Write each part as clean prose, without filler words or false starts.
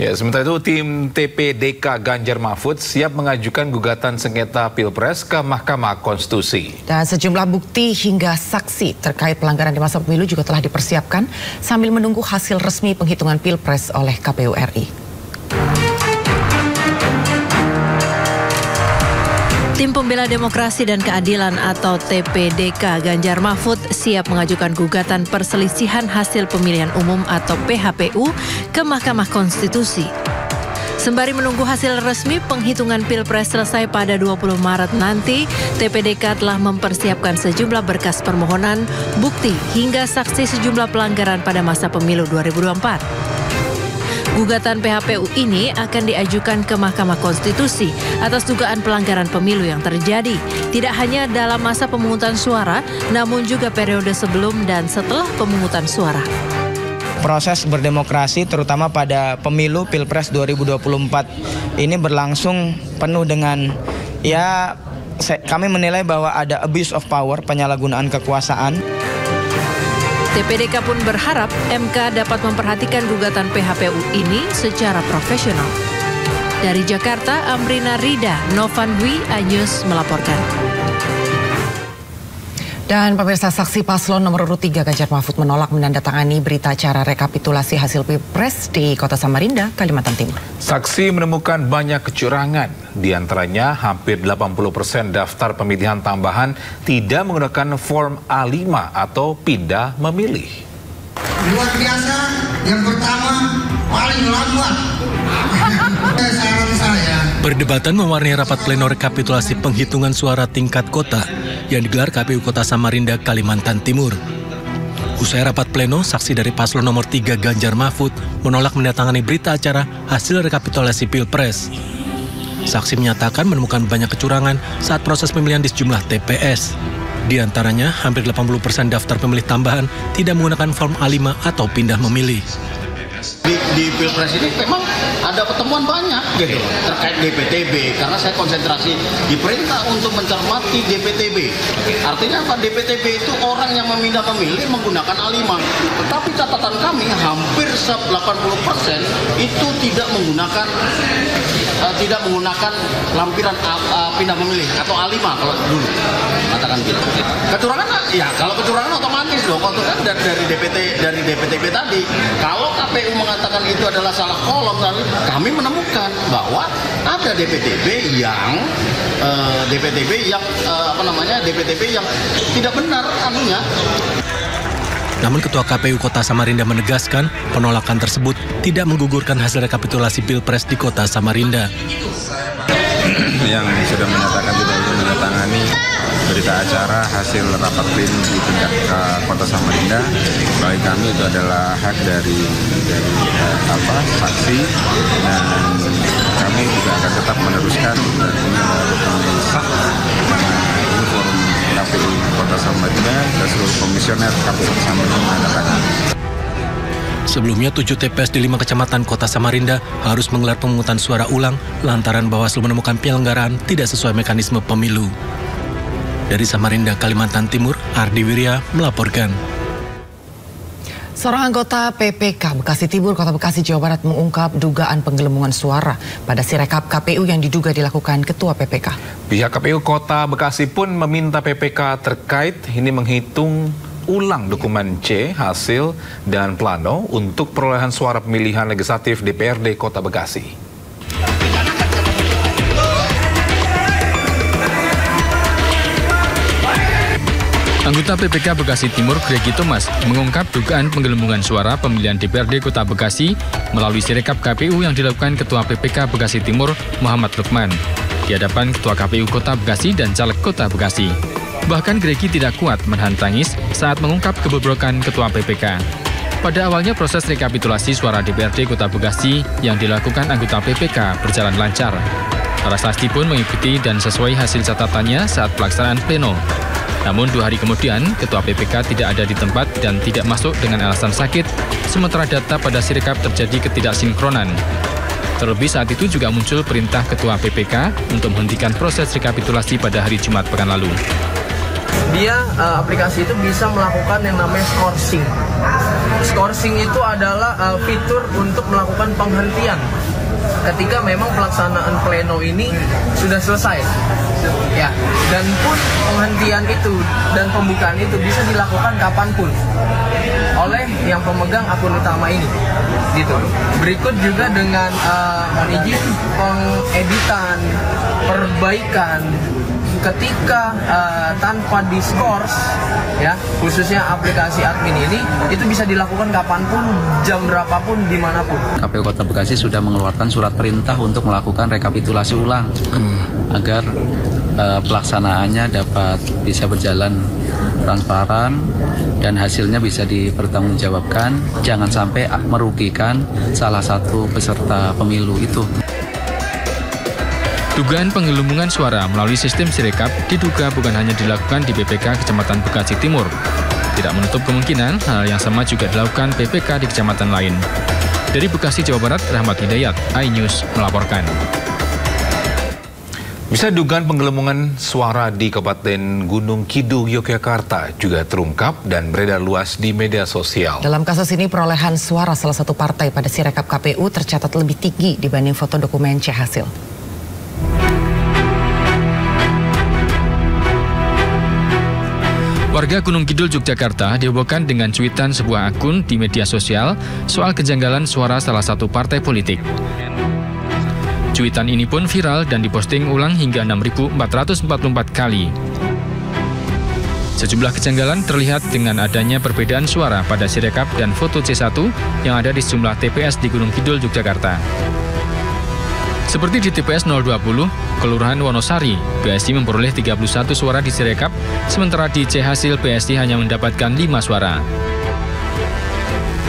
Ya, sementara itu tim TPDK Ganjar Mahfud siap mengajukan gugatan sengketa Pilpres ke Mahkamah Konstitusi. Dan sejumlah bukti hingga saksi terkait pelanggaran di masa pemilu juga telah dipersiapkan sambil menunggu hasil resmi penghitungan Pilpres oleh KPU RI. Tim Pembela Demokrasi dan Keadilan atau TPDK Ganjar Mahfud siap mengajukan gugatan perselisihan hasil pemilihan umum atau PHPU ke Mahkamah Konstitusi. Sembari menunggu hasil resmi penghitungan Pilpres selesai pada 20 Maret nanti, TPDK telah mempersiapkan sejumlah berkas permohonan, bukti hingga saksi sejumlah pelanggaran pada masa pemilu 2024. Gugatan PHPU ini akan diajukan ke Mahkamah Konstitusi atas dugaan pelanggaran pemilu yang terjadi, tidak hanya dalam masa pemungutan suara, namun juga periode sebelum dan setelah pemungutan suara. Proses berdemokrasi terutama pada pemilu Pilpres 2024 ini berlangsung penuh dengan kami menilai bahwa ada abuse of power, penyalahgunaan kekuasaan. TPDK pun berharap MK dapat memperhatikan gugatan PHPU ini secara profesional. Dari Jakarta, Amrina Rida, Novan Dwi, iNews melaporkan. Dan pemirsa, saksi paslon nomor urut 3 Ganjar Mahfud menolak menandatangani berita acara rekapitulasi hasil Pilpres di Kota Samarinda, Kalimantan Timur. Saksi menemukan banyak kecurangan, di antaranya hampir 80% daftar pemilihan tambahan tidak menggunakan form A5 atau pindah memilih. Luar biasa, yang pertama paling lambat. Saran saya. Perdebatan mewarnai rapat pleno rekapitulasi penghitungan suara tingkat kota yang digelar KPU Kota Samarinda, Kalimantan Timur. Usai rapat pleno, saksi dari paslon nomor 3 Ganjar Mahfud menolak mendatangani berita acara hasil rekapitulasi Pilpres. Saksi menyatakan menemukan banyak kecurangan saat proses pemilihan di sejumlah TPS. Di antaranya, hampir 80% daftar pemilih tambahan tidak menggunakan form A5 atau pindah memilih. Di Pilpres ini memang ada pertemuan banyak gitu terkait DPTB, karena saya konsentrasi diperintah untuk mencermati DPTB. Artinya apa? DPTB itu orang yang memindah memilih menggunakan A5, tetapi catatan kami hampir 80% itu tidak menggunakan lampiran pindah memilih atau A5 kalau dulu katakan gitu. Kecurangan ya, kalau kecurangan otomatis dong, kalau kan dari DPTB tadi. Kalau KPU mengatakan itu adalah salah kolom, kami menemukan bahwa ada DPTB yang tidak benar anunya. Namun Ketua KPU Kota Samarinda menegaskan penolakan tersebut tidak menggugurkan hasil rekapitulasi Pilpres di Kota Samarinda. Yang sudah menyatakan tidak ingin menandatangani berita acara hasil rapat pleno di tingkat Kota Samarinda, bagi kami itu adalah hak dari saksi, dan kami juga akan tetap meneruskan dan ini sah dengan forum KPU Kota Samarinda dan seluruh komisioner KPU Samarinda menandatangani. Sebelumnya 7 TPS di 5 kecamatan Kota Samarinda harus menggelar pemungutan suara ulang lantaran Bawaslu menemukan penyelenggaraan tidak sesuai mekanisme pemilu. Dari Samarinda, Kalimantan Timur, Ardi Wirya melaporkan. Seorang anggota PPK Bekasi Timur, Kota Bekasi, Jawa Barat mengungkap dugaan penggelembungan suara pada sirekap KPU yang diduga dilakukan Ketua PPK. Pihak KPU Kota Bekasi pun meminta PPK terkait ini menghitung ulang dokumen C, hasil, dan plano untuk perolehan suara pemilihan legislatif DPRD Kota Bekasi. Anggota PPK Bekasi Timur, Gregi Thomas, mengungkap dugaan penggelembungan suara pemilihan DPRD Kota Bekasi melalui sirekap KPU yang dilakukan Ketua PPK Bekasi Timur, Muhammad Lukman, di hadapan Ketua KPU Kota Bekasi dan Caleg Kota Bekasi. Bahkan Gregi tidak kuat menahan tangis saat mengungkap kebobrokan Ketua PPK. Pada awalnya proses rekapitulasi suara DPRD Kota Bekasi yang dilakukan anggota PPK berjalan lancar. Para saksi pun mengikuti dan sesuai hasil catatannya saat pelaksanaan pleno. Namun 2 hari kemudian, Ketua PPK tidak ada di tempat dan tidak masuk dengan alasan sakit, sementara data pada sirekap terjadi ketidaksinkronan. Terlebih saat itu juga muncul perintah Ketua PPK untuk menghentikan proses rekapitulasi pada hari Jumat pekan lalu. Dia aplikasi itu bisa melakukan yang namanya scoring. Scoring itu adalah fitur untuk melakukan penghentian ketika memang pelaksanaan pleno ini sudah selesai. Ya, dan pun penghentian itu dan pembukaan itu bisa dilakukan kapanpun oleh yang pemegang akun utama ini, gitu. Berikut juga dengan izin pengeditan, perbaikan ketika tanpa diskors, ya, khususnya aplikasi admin ini, itu bisa dilakukan kapanpun, jam berapapun, dimanapun. KPU Kota Bekasi sudah mengeluarkan surat perintah untuk melakukan rekapitulasi ulang agar pelaksanaannya dapat bisa berjalan transparan dan hasilnya bisa dipertanggungjawabkan, jangan sampai merugikan salah satu peserta pemilu itu. Dugaan penggelembungan suara melalui sistem Sirekap diduga bukan hanya dilakukan di PPK Kecamatan Bekasi Timur. Tidak menutup kemungkinan hal yang sama juga dilakukan PPK di kecamatan lain. Dari Bekasi, Jawa Barat, Rahmat Hidayat, iNews melaporkan. Bisa dugaan penggelembungan suara di Kabupaten Gunung Kidul, Yogyakarta juga terungkap dan beredar luas di media sosial. Dalam kasus ini perolehan suara salah satu partai pada Sirekap KPU tercatat lebih tinggi dibanding foto dokumen C hasil. Warga Gunung Kidul, Yogyakarta dihebohkan dengan cuitan sebuah akun di media sosial soal kejanggalan suara salah satu partai politik. Cuitan ini pun viral dan diposting ulang hingga 6.444 kali. Sejumlah kejanggalan terlihat dengan adanya perbedaan suara pada Sirekap dan foto C1 yang ada di sejumlah TPS di Gunung Kidul, Yogyakarta. Seperti di TPS 020, Kelurahan Wonosari, PSI memperoleh 31 suara di Sirekap, sementara di C hasil PSI hanya mendapatkan 5 suara.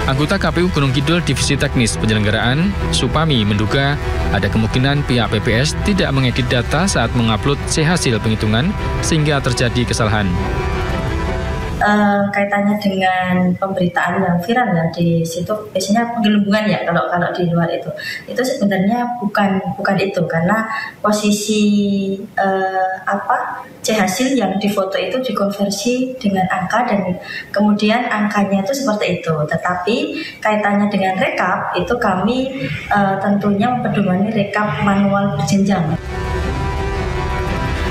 Anggota KPU Gunung Kidul Divisi Teknis Penyelenggaraan, Supami, menduga ada kemungkinan pihak PPS tidak mengedit data saat mengupload C hasil penghitungan sehingga terjadi kesalahan. Kaitannya dengan pemberitaan yang viral ya di situ, biasanya penggelembungan ya kalau di luar itu sebenarnya bukan itu, karena posisi C hasil yang difoto itu dikonversi dengan angka dan kemudian angkanya itu seperti itu. Tetapi kaitannya dengan rekap itu kami tentunya mempedomani rekap manual berjenjang.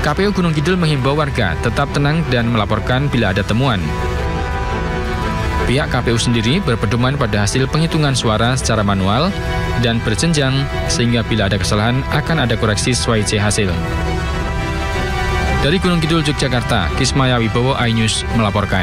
KPU Gunung Kidul menghimbau warga tetap tenang dan melaporkan bila ada temuan. Pihak KPU sendiri berpedoman pada hasil penghitungan suara secara manual dan berjenjang sehingga bila ada kesalahan akan ada koreksi sesuai C hasil. Dari Gunung Kidul, Yogyakarta, Kismaya Wibowo, iNews melaporkan.